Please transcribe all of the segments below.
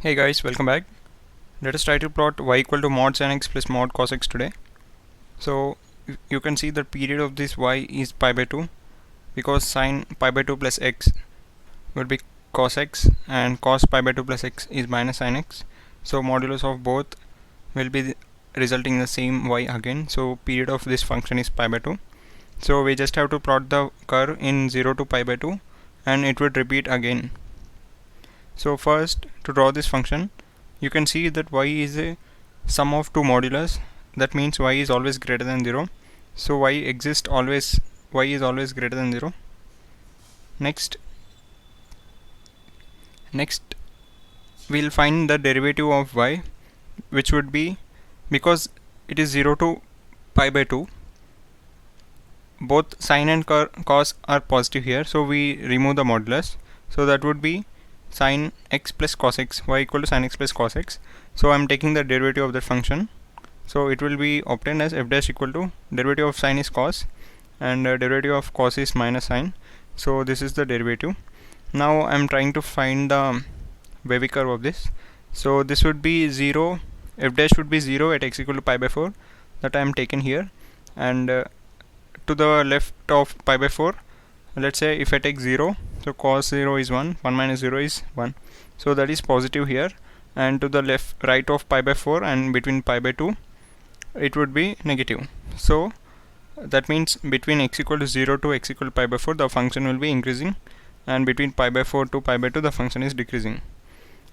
Hey guys, welcome back. Let us try to plot y equal to mod sin x plus mod cos x today. So you can see the period of this y is pi by 2 because sin pi by 2 plus x will be cos x and cos pi by 2 plus x is minus sin x. So modulus of both will be resulting in the same y again. So period of this function is pi by 2. So we just have to plot the curve in 0 to pi by 2 and it would repeat again. So first, to draw this function, you can see that y is a sum of two modulus. That means y is always greater than 0. So y is always greater than 0. Next we'll find the derivative of y, which would be, because it is 0 to pi by 2, both sin and cos are positive here, so we remove the modulus. So that would be sin x plus cos x, y equal to sin x plus cos x. So I'm taking the derivative of that function. So it will be obtained as f dash equal to derivative of sin is cos and derivative of cos is minus sin. So this is the derivative. Now I'm trying to find the wavy curve of this. So this would be 0, f dash would be 0 at x equal to pi by 4, that I am taken here, and to the left of pi by 4, let's say if I take 0, so cos 0 is 1, 1 minus 0 is 1, so that is positive here, and to the right of pi by 4 and between pi by 2 it would be negative. So that means between x equal to 0 to x equal to pi by 4 the function will be increasing, and between pi by 4 to pi by 2 the function is decreasing.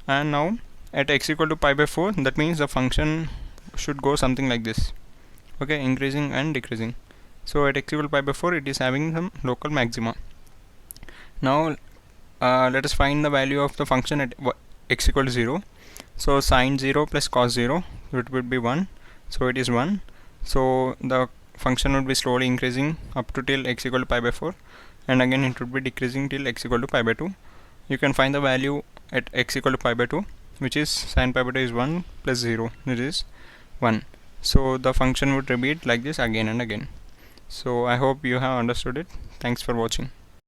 And now at x equal to pi by 4, that means the function should go something like this, okay, increasing and decreasing. So at x equal to pi by 4 it is having some local maxima. Now let us find the value of the function at x equal to 0. So sin 0 plus cos 0, it would be 1, so it is 1. So the function would be slowly increasing up to till x equal to pi by 4, and again it would be decreasing till x equal to pi by 2. You can find the value at x equal to pi by 2, which is sin pi by 2 is 1 plus 0, it is 1. So the function would repeat like this again and again. So I hope you have understood it. Thanks for watching.